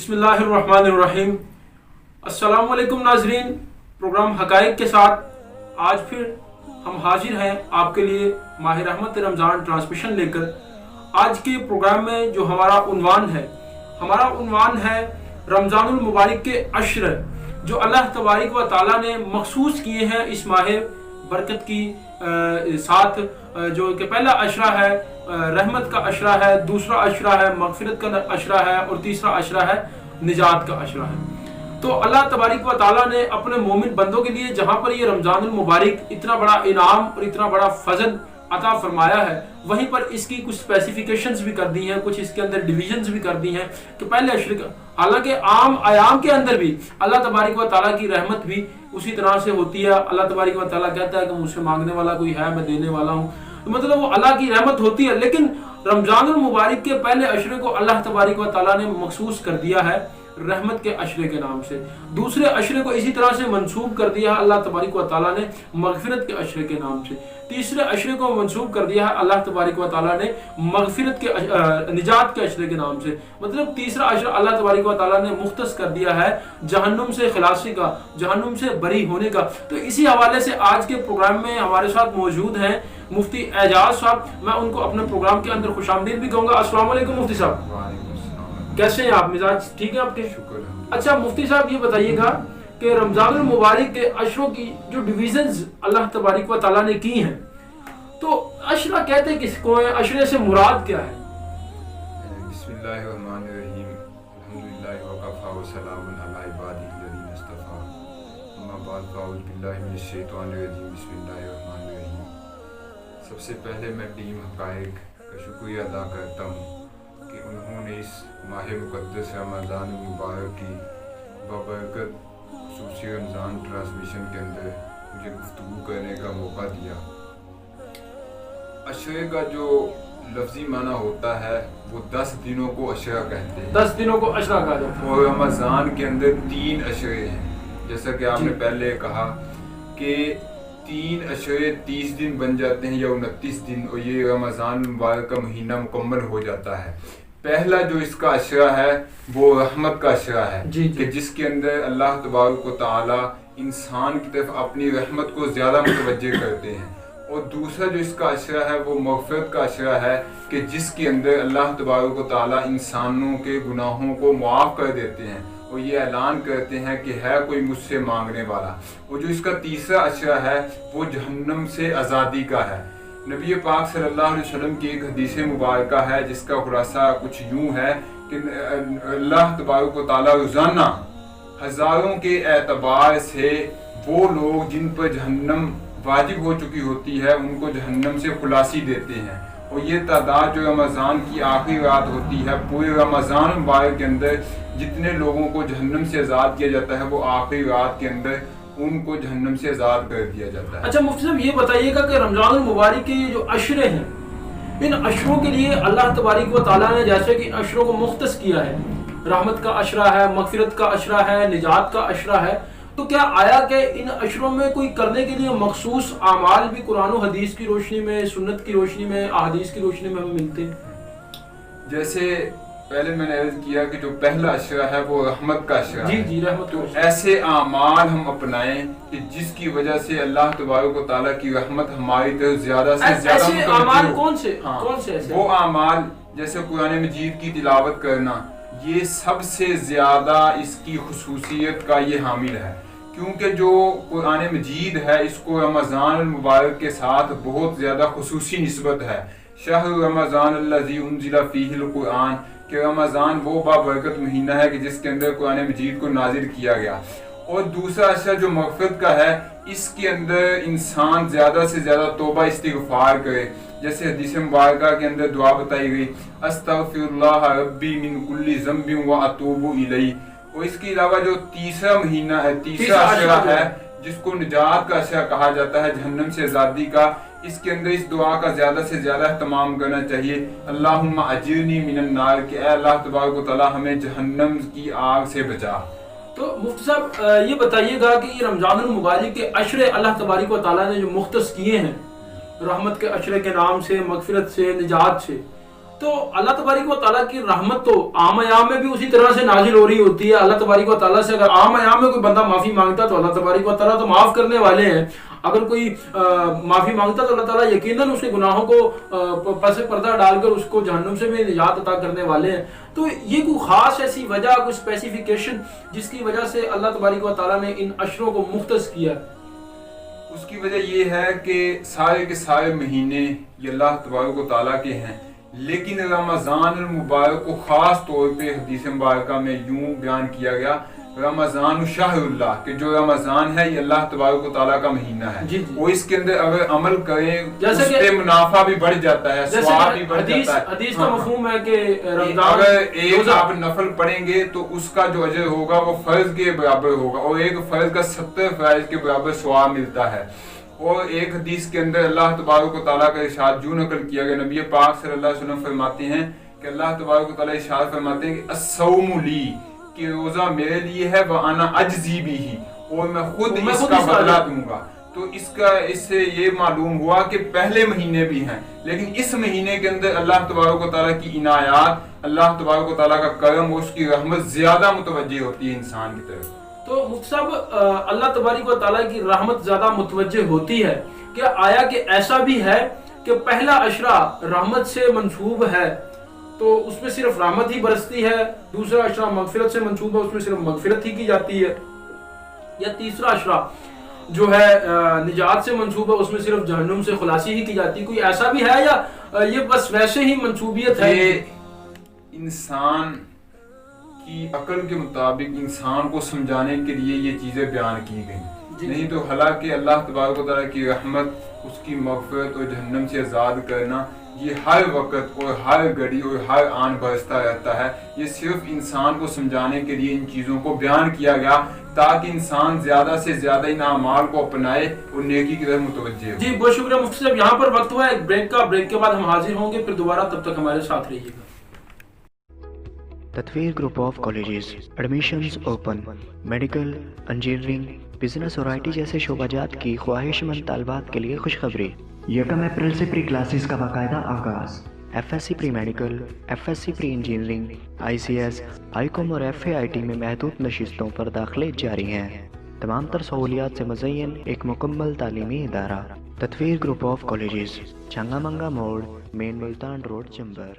बिस्मिल्लाहिर्रहमानिर्रहीम। अस्सलाम वालेकुम नाजरीन, प्रोग्राम हकाइक के साथ आज फिर हम हाजिर हैं आपके लिए माह रहमत रमज़ान ट्रांसमिशन लेकर। आज के प्रोग्राम में जो हमारा उन्वान है रमज़ानुल मुबारक के अशर जो अल्लाह तबारक व तआला ने मखसूस किए हैं इस माह बरकत की साथ, जो कि पहला अशरा है रहमत का अशरा है, दूसरा अशरा है मगफिरत का अशरा है और तीसरा अशरा है निजात का अशरा है। तो अल्लाह तबारक व तआला ने अपने मोमिन बंदों के लिए जहाँ पर ये रमज़ानुल मुबारक इतना बड़ा इनाम और इतना बड़ा फजल अता फरमाया है, वहीं पर इसकी कुछ स्पेसिफिकेशंस भी कर दी हैं, कुछ इसके अंदर डिविजन्स भी कर दी हैं कि पहले अशरे का, हालांकि आम आयाम के अंदर भी अल्लाह तबारक व तआला की रहमत भी उसी तरह से होती है। अल्लाह तबारक व तआला कहता है कि मुझसे मांगने वाला कोई है, मैं देने वाला हूँ, तो मतलब वो अल्लाह की रहमत होती है। लेकिन रमज़ानुल मुबारक के पहले अशरे को अल्लाह तबारक व तआला ने मखसूस कर दिया है रहमत के अशरे के नाम से, दूसरे अशरे को इसी तरह से मंसूब कर दिया है अल्लाह तबारक व तआला ने मगफिरत के अशरे के नाम से, तीसरे अशरे को मंसूब कर दिया है अल्लाह तबारक व तआला ने मगफिरत के निजात के अशरे के नाम से। मतलब तीसरा अशरा अल्लाह तबारक व तआला ने मुख्तस कर दिया है जहन्नुम से खलासी का, जहन्नुम से बरी होने का। तो इसी हवाले से आज के प्रोग्राम में हमारे साथ मौजूद हैं मुफ्ती एजाज साहब। मैं उनको अपने प्रोग्राम के अंदर खुशामदीद भी कहूँगा। अस्सलाम वालेकुम मुफ्ती साहब, कैसे हैं आप? मिजाज ठीक है आपके? शुक्र। अच्छा मुफ्ती साहब, ये बताइएगा कि रमज़ानुल मुबारक के अशरों की जो डिविजन्स अल्लाह तबारक व तआला ने की हैं, तो अशरा कहते किसको है, अशरे से मुराद क्या है? बिस्मिल्लाहिर्रहमानिर्रहीम, अल्हम्दुलिल्लाहि व कफ़ा व सलामुन अला इबादिहिल्लज़ीना इस्तफ़ा, अम्मा बाद फ़अऊज़ु बिल्लाहि मिनश शैतानिर रजीम, बिस्मिल्लाहिर्रहमानिर्रहीम। सबसे पहले मैं टीम हकाइक का शुक्रिया अदा करता हूँ कि उन्होंने इस माह मुक़द्दस रमज़ान मुबारक की बबरकत खुसूसी रमज़ान ट्रांसमिशन के अंदर मुझे गुफ्तगू करने का मौका दिया। अशरे का जो लफ्ज़ी माना होता है वो 10 दिनों को अशरा कहते हैं। 10 दिनों को अशरा कहा जाता है। और रमज़ान के अंदर 3 अशरे हैं, जैसा कि आपने पहले कहा कि 3 अशरे 30 दिन बन जाते हैं या 29 दिन, और ये रमज़ान मुबारक का महीना मुकम्मल हो जाता है। पहला जो इसका अशरा है वो रहमत का अशरा है कि जिसके अंदर अल्लाह तबारक व तआला इंसान की तरफ अपनी रहमत को ज़्यादा मुतवज्जे करते हैं। और दूसरा जो इसका अशरा है वो मग़फ़िरत का अशरा है कि जिसके अंदर अल्लाह तबारक व तआला इंसानों के गुनाहों को मुआफ़ कर देते हैं और ये ऐलान करते हैं कि है कोई मुझसे मांगने वाला। और जो इसका तीसरा अशरा है वो जहन्नम से आज़ादी का है। नबी पाक सल्लल्लाहु अलैहि वसल्लम की एक हदीस मुबारका है जिसका खुलासा कुछ यूँ है कि अल्लाह तबारक व तआला रोज़ाना हज़ारों के एतबार से वो लोग जिन पर जहन्नम वाजिब हो चुकी होती है उनको जहन्नम से खुलासी देते हैं। और ये तादाद जो रमज़ान की आखिरी रात होती है, पूरे रमज़ान मुबारक के अंदर जितने लोगों को जहन्नम से आज़ाद किया जाता है वो आखिरी रात के अंदर उनको जहन्नम से आज़ाद कर दिया जाता है। अच्छा मुफ्ती साहब, ये बताइएगा कि रमज़ानुल मुबारक के जो अशरे हैं, इन अशरों के लिए अल्लाह तबारक व तआला ने जैसे कि अशरों को मुख्तस किया है, रहमत का अशरा है, मगफिरत का अशरा है, निजात का अशरा है, तो क्या आया कि इन अशरों में कोई करने के लिए मखसूस आमाल भी कुरान और हदीस की रोशनी में, सुन्नत की रोशनी में, अहादीस की रोशनी में हमें मिलते हैं? जैसे पहले मैंने अर्ज किया कि जो पहला अशरा है वो रहमत का अशरा है। जी रहमत। तो ऐसे आमाल हम अपनाएं कि जिसकी वजह से अल्लाह तबारक व तआला की रहमत हमारी तरफ ज्यादा से ज्यादा ऐसे आमाल कौन से? कौन से ऐसे? वो आमाल जैसे कुरान मजीद की तिलावत करना, ये सबसे ज्यादा इसकी खुसूसियत का ये हामिल है, क्योंकि जो कुरान मजीद है इसको रमज़ान मुबारक के साथ बहुत ज्यादा खुसूसी निस्बत है। शहर रमज़ान अल्लज़ी उन्ज़िला फ़ीहिल कुरान, कि रमज़ान वो बाबरकत महीना है कि जिसके अंदर कुरान मजीद को नाजिल किया गया। और दूसरा अशर जो मग़फ़िरत का है, इसके अंदर इंसान ज़्यादा से ज़्यादा तौबा इस्तिग़फ़ार करे, जैसे हदीस मुबारका के अंदर दुआ बताई गई, अस्तग़फ़िरुल्लाह रब्बी मिन कुल्ली ज़ंबिन व अतूबु इलैहि। और इसके अलावा जो तीसरा महीना है, तीसरा अशरा है जिसको निजात का अशरा कहा जाता है, जहन्नम से आज़ादी का, इसके अंदर इस दुआ का ज्यादा से ज्यादा इहतमाम करना चाहिए, अल्लाहुम्मा अजिरनी मिनन नार, कि अल्लाह तबारक व तआला हमें जहन्नम की आग से बचा। तो मुफ्ती साहब ये बताइएगा कि ये रमज़ानुल मुबारक के अशरे अल्लाह तबारक व तआला ने जो मुख्तस किए हैं रहमत के अशरे के नाम से, मगफिरत से, निजात से, تو اللہ تبارک و تعالیٰ کی رحمت تو عام ایام میں بھی اسی طرح سے نازل ہو رہی ہوتی ہے. اللہ تبارک و تعالیٰ سے اگر عام ایام میں کوئی بندہ معافی مانگتا تو اللہ تبارک و تعالیٰ تو معاف کرنے والے ہیں. اگر کوئی معافی مانگتا تو اللہ تعالیٰ یقیناً اس کے گناہوں کو پس پردہ ڈال کر اس کو جہنم سے بھی نجات عطا کرنے والے ہیں. تو یہ کوئی خاص ایسی وجہ، کوئی اسپیسیفیکیشن جس کی وجہ سے اللہ تبارک و تعالیٰ نے ان عشروں کو مختص کیا؟ اس کی وجہ یہ ہے کہ سارے کے سارے مہینے یہ اللہ تبارک و تعالیٰ کے ہیں، لیکن رمضان المبارک کو خاص طور پہ حدیث مبارکہ میں یوں بیان کیا گیا، رمضان شہر اللہ، کہ جو رمضان ہے یہ اللہ تبارک و تعالیٰ کا مہینہ ہے. وہ اس کے اندر اگر عمل کریں اس پہ منافع بھی بڑھ جاتا ہے، ثواب بھی بڑھ جاتا ہے. حدیث کا مفہوم ہے کہ اگر ایک آپ نفل پڑھیں گے تو اس کا جو اجر ہوگا وہ فرض کے برابر ہوگا، اور ایک فرض کا 70 فرائض کے برابر ثواب ملتا ہے. اور ایک حدیث کے اندر اللہ تبارک و تعالیٰ کا ارشاد یوں نقل کیا گیا، نبی پاک صلی اللہ علیہ وسلم فرماتے ہیں کہ اللہ تبارک و تعالیٰ ارشاد فرماتے ہیں کہ الصوم لی، کہ روزہ میرے لیے ہے، وَأَنَا أَجْزِي بِهِ، اور میں خود اس کا بدلہ دوں گا. تو اس سے یہ معلوم ہوا کہ پہلے مہینے بھی ہیں، لیکن اس مہینے کے اندر اللہ تبارک و تعالیٰ کی عنایات، اللہ تبارک و تعالیٰ کا کرم اور اس کی رحمت زیادہ متوجہ ہوتی ہے انسان کی طرف. تو مفتی صاحب، اللہ تبارک و تعالیٰ کی رحمت زیادہ متوجہ ہوتی ہے، کہ آیا کہ ایسا بھی ہے کہ پہلا عشرہ رحمت سے منسوب ہے تو اس میں صرف رحمت ہی برستی ہے، دوسرا عشرہ مغفرت سے منسوب ہے اس میں صرف مغفرت ہی کی جاتی ہے، یا تیسرا عشرہ جو ہے نجات سے منسوب ہے اس میں صرف جہنم سے خلاصی ہی کی جاتی ہے؟ کوئی ایسا بھی ہے یا یہ بس ویسے ہی منسوبیت ہے؟ یہ انسان کی عقل کے مطابق انسان کو سمجھانے کے لیے یہ چیزیں بیان کی گئی، نہیں تو حالانکہ اللہ تبارک و تعالیٰ کی رحمت، اس کی مغفرت اور جہنم سے آزاد کرنا یہ ہر وقت اور ہر گھڑی اور ہر آن برستا رہتا ہے. یہ صرف انسان کو سمجھانے کے لیے ان چیزوں کو بیان کیا گیا تاکہ انسان زیادہ سے زیادہ ان اعمال کو اپنائے اور نیکی کی طرف متوجہ ہو. جی بہت شکریہ مفتی صاحب. یہاں پر وقت ہوا ہے ایک بریک کا، بریک کے بعد ہم حاضر ہوں گے پھر دوبارہ، تب تک ہمارے ساتھ رہیے گا. Tatweer group of colleges, admissions open, medical, engineering, business اور IT جیسے شعبہ جات کی خواہش مند طالبات کے لیے خوشخبری. 1 اپریل سے پری کلاسز کا باقاعدہ آغاز. FSc pre medical, FSc pre engineering, ICS، ICOM اور FAIT میں محدود نشستوں پر داخلے جاری ہیں. تمام تر سہولیات سے مزین ایک مکمل تعلیمی ادارہ. تطویر گروپ آف کالجز، چنگا منگا موڑ، مین ملتان روڈ، چمبر.